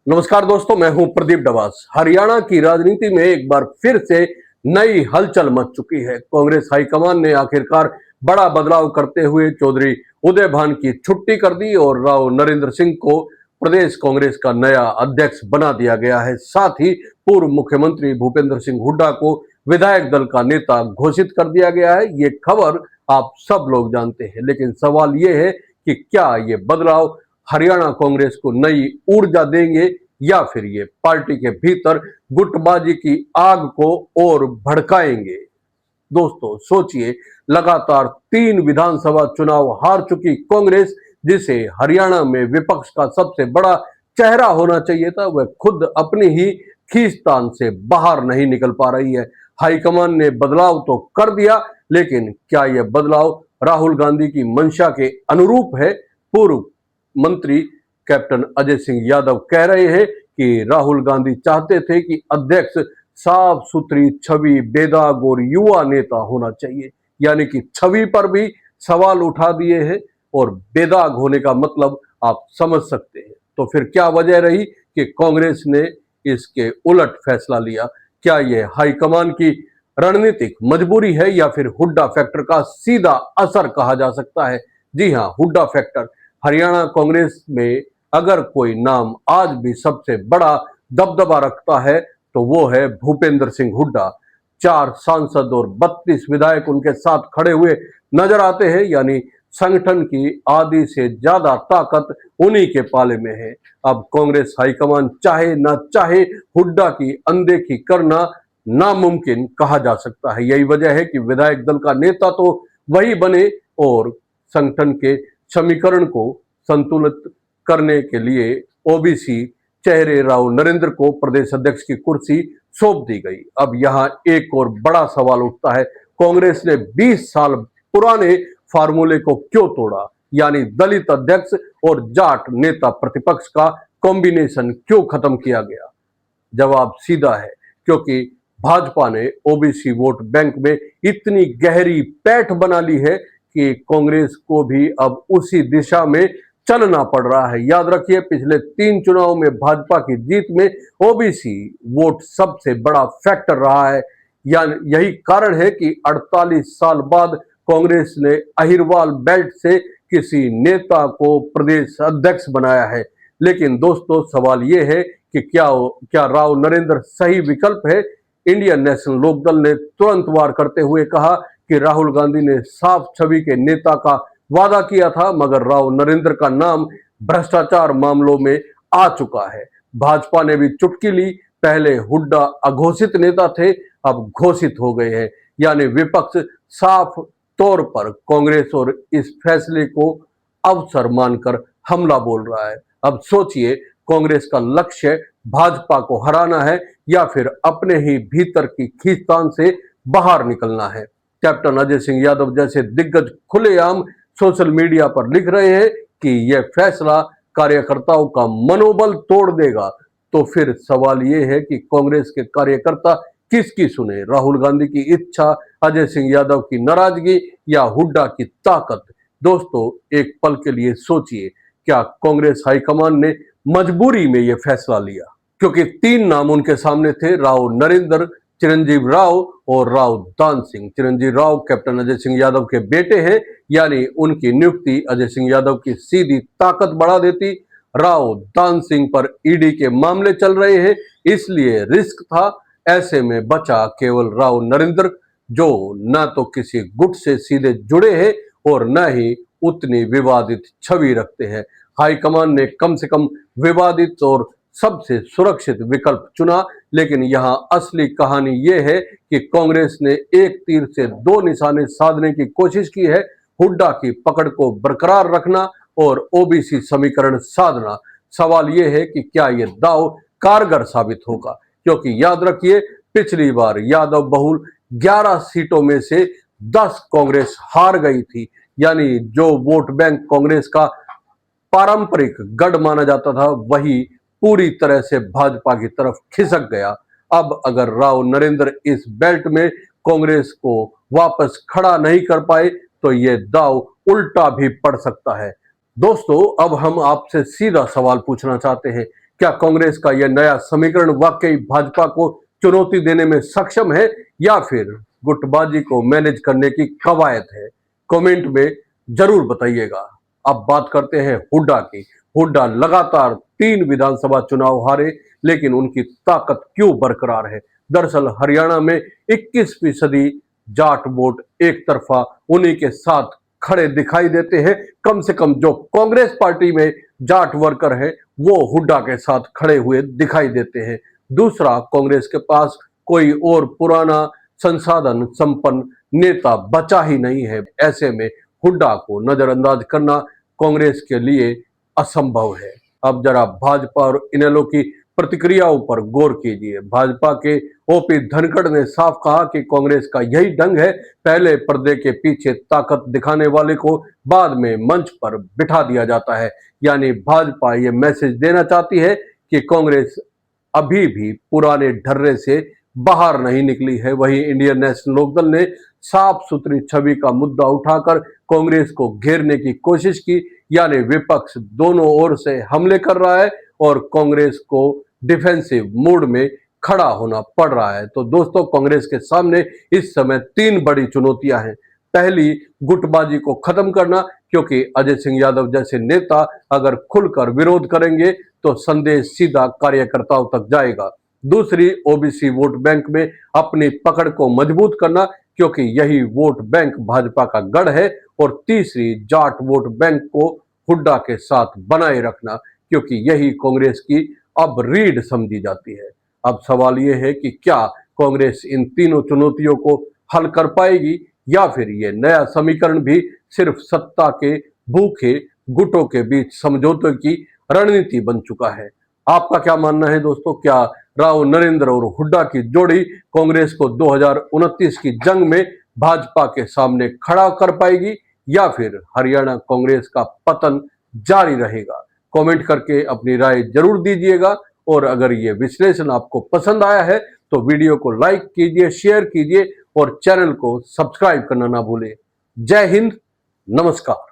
नमस्कार दोस्तों, मैं हूं प्रदीप डवास। हरियाणा की राजनीति में एक बार फिर से नई हलचल मच चुकी है। कांग्रेस हाईकमान ने आखिरकार बड़ा बदलाव करते हुए चौधरी उदय भान की छुट्टी कर दी और राव नरेंद्र सिंह को प्रदेश कांग्रेस का नया अध्यक्ष बना दिया गया है। साथ ही पूर्व मुख्यमंत्री भूपेंद्र सिंह हुड्डा को विधायक दल का नेता घोषित कर दिया गया है। ये खबर आप सब लोग जानते हैं, लेकिन सवाल ये है कि क्या ये बदलाव हरियाणा कांग्रेस को नई ऊर्जा देंगे या फिर ये पार्टी के भीतर गुटबाजी की आग को और भड़काएंगे। दोस्तों सोचिए, लगातार 3 विधानसभा चुनाव हार चुकी कांग्रेस, जिसे हरियाणा में विपक्ष का सबसे बड़ा चेहरा होना चाहिए था, वह खुद अपनी ही खींचतान से बाहर नहीं निकल पा रही है। हाईकमान ने बदलाव तो कर दिया, लेकिन क्या यह बदलाव राहुल गांधी की मंशा के अनुरूप है? पूर्व मंत्री कैप्टन अजय सिंह यादव कह रहे हैं कि राहुल गांधी चाहते थे कि अध्यक्ष साफ सुथरी छवि, बेदाग और युवा नेता होना चाहिए। यानी कि छवि पर भी सवाल उठा दिए हैं और बेदाग होने का मतलब आप समझ सकते हैं। तो फिर क्या वजह रही कि कांग्रेस ने इसके उलट फैसला लिया? क्या यह हाईकमान की रणनीतिक मजबूरी है या फिर हुड्डा फैक्टर का सीधा असर कहा जा सकता है? जी हां, हुड्डा फैक्टर। हरियाणा कांग्रेस में अगर कोई नाम आज भी सबसे बड़ा दबदबा रखता है तो वो है भूपेंद्र सिंह हुड्डा। 4 सांसद और 32 विधायक उनके साथ खड़े हुए नजर आते हैं। यानी संगठन की आधी से ज्यादा ताकत उन्हीं के पाले में है। अब कांग्रेस हाईकमान चाहे ना चाहे, हुड्डा की अनदेखी करना नामुमकिन कहा जा सकता है। यही वजह है कि विधायक दल का नेता तो वही बने और संगठन के समीकरण को संतुलित करने के लिए ओबीसी चेहरे राव नरेंद्र को प्रदेश अध्यक्ष की कुर्सी सौंप दी गई। अब यहां एक और बड़ा सवाल उठता है, कांग्रेस ने 20 साल पुराने फार्मूले को क्यों तोड़ा? यानी दलित अध्यक्ष और जाट नेता प्रतिपक्ष का कॉम्बिनेशन क्यों खत्म किया गया? जवाब सीधा है, क्योंकि भाजपा ने ओबीसी वोट बैंक में इतनी गहरी पैठ बना ली है कि कांग्रेस को भी अब उसी दिशा में चलना पड़ रहा है। याद रखिए, पिछले 3 चुनाव में भाजपा की जीत में ओबीसी वोट सबसे बड़ा फैक्टर रहा है। यही कारण है कि 48 साल बाद कांग्रेस ने अहिरवाल बेल्ट से किसी नेता को प्रदेश अध्यक्ष बनाया है। लेकिन दोस्तों, सवाल यह है कि क्या राव नरेंद्र सही विकल्प है? इंडियन नेशनल लोकदल ने तुरंत वार करते हुए कहा कि राहुल गांधी ने साफ छवि के नेता का वादा किया था, मगर राव नरेंद्र का नाम भ्रष्टाचार मामलों में आ चुका है। भाजपा ने भी चुटकी ली। पहले हुड्डा अघोषित नेता थे, अब घोषित हो गए हैं। यानी विपक्ष साफ तौर पर कांग्रेस और इस फैसले को अवसर मानकर हमला बोल रहा है। अब सोचिए, कांग्रेस का लक्ष्य भाजपा को हराना है या फिर अपने ही भीतर की खींचतान से बाहर निकलना है? कैप्टन अजय सिंह यादव जैसे दिग्गज खुलेआम सोशल मीडिया पर लिख रहे हैं कि यह फैसला कार्यकर्ताओं का मनोबल तोड़ देगा। तो फिर सवाल यह है कि कांग्रेस के कार्यकर्ता किसकी सुने? राहुल गांधी की इच्छा, अजय सिंह यादव की नाराजगी या हुड्डा की ताकत? दोस्तों, एक पल के लिए सोचिए, क्या कांग्रेस हाईकमान ने मजबूरी में यह फैसला लिया? क्योंकि 3 नाम उनके सामने थे, राव नरेंद्र, चिरंजीव राव और राव दान सिंह। चिरंजीव राव कैप्टन अजय सिंह यादव के बेटे हैं, यानी उनकी नियुक्ति अजय सिंह यादव की सीधी ताकत बढ़ा देती। राव दान सिंह पर ईडी के मामले चल रहे हैं, इसलिए रिस्क था। ऐसे में बचा केवल राव नरेंद्र, जो न तो किसी गुट से सीधे जुड़े हैं और न ही उतनी विवादित छवि रखते हैं। हाईकमान ने कम से कम विवादित और सबसे सुरक्षित विकल्प चुना। लेकिन यहां असली कहानी यह है कि कांग्रेस ने एक तीर से 2 निशाने साधने की कोशिश की है। हुड्डा की पकड़ को बरकरार रखना और ओबीसी समीकरण साधना। सवाल यह है कि क्या यह दांव कारगर साबित होगा? क्योंकि याद रखिए, पिछली बार यादव बहुल 11 सीटों में से 10 कांग्रेस हार गई थी। यानी जो वोट बैंक कांग्रेस का पारंपरिक गढ़ माना जाता था, वही पूरी तरह से भाजपा की तरफ खिसक गया। अब अगर राव नरेंद्र इस बेल्ट में कांग्रेस को वापस खड़ा नहीं कर पाए तो यह दांव उल्टा भी पड़ सकता है। दोस्तों, अब हम आपसे सीधा सवाल पूछना चाहते हैं, क्या कांग्रेस का यह नया समीकरण वाकई भाजपा को चुनौती देने में सक्षम है या फिर गुटबाजी को मैनेज करने की कवायद है? कमेंट में जरूर बताइएगा। अब बात करते हैं हुड्डा की। हुड्डा लगातार 3 विधानसभा चुनाव हारे, लेकिन उनकी ताकत क्यों बरकरार है? दरअसल हरियाणा में 21वीं जाट वोट एक तरफा उन्हीं के साथ खड़े दिखाई देते हैं। कम से कम जो कांग्रेस पार्टी में जाट वर्कर है वो हुड्डा के साथ खड़े हुए दिखाई देते हैं। दूसरा, कांग्रेस के पास कोई और पुराना संसाधन संपन्न नेता बचा ही नहीं है। ऐसे में हुड्डा को नजरअंदाज करना कांग्रेस के लिए असंभव है। अब जरा भाजपा और इनेलो की प्रतिक्रियाओं पर गौर कीजिए। भाजपा के ओपी धनखड़ ने साफ कहा कि कांग्रेस का यही ढंग है, पहले पर्दे के पीछे ताकत दिखाने वाले को बाद में मंच पर बिठा दिया जाता है। यानी भाजपा ये मैसेज देना चाहती है कि कांग्रेस अभी भी पुराने ढर्रे से बाहर नहीं निकली है। वहीं इंडियन नेशनल लोकदल ने साफ सुथरी छवि का मुद्दा उठाकर कांग्रेस को घेरने की कोशिश की, यानी विपक्ष दोनों ओर से हमले कर रहा है और कांग्रेस को डिफेंसिव मोड में खड़ा होना पड़ रहा है। तो दोस्तों, कांग्रेस के सामने इस समय 3 बड़ी चुनौतियां हैं। पहली, गुटबाजी को खत्म करना, क्योंकि अजय सिंह यादव जैसे नेता अगर खुलकर विरोध करेंगे तो संदेश सीधा कार्यकर्ताओं तक जाएगा। दूसरी, ओबीसी वोट बैंक में अपनी पकड़ को मजबूत करना, क्योंकि यही वोट बैंक भाजपा का गढ़ है। और तीसरी, जाट वोट बैंक को हुड्डा के साथ बनाए रखना, क्योंकि यही कांग्रेस की अब रीढ़ समझी जाती है। अब सवाल यह है कि क्या कांग्रेस इन तीनों चुनौतियों को हल कर पाएगी या फिर यह नया समीकरण भी सिर्फ सत्ता के भूखे गुटों के बीच समझौते की रणनीति बन चुका है? आपका क्या मानना है दोस्तों? क्या राव नरेंद्र और हुड्डा की जोड़ी कांग्रेस को 2029 की जंग में भाजपा के सामने खड़ा कर पाएगी या फिर हरियाणा कांग्रेस का पतन जारी रहेगा? कमेंट करके अपनी राय जरूर दीजिएगा। और अगर ये विश्लेषण आपको पसंद आया है तो वीडियो को लाइक कीजिए, शेयर कीजिए और चैनल को सब्सक्राइब करना ना भूलें। जय हिंद, नमस्कार।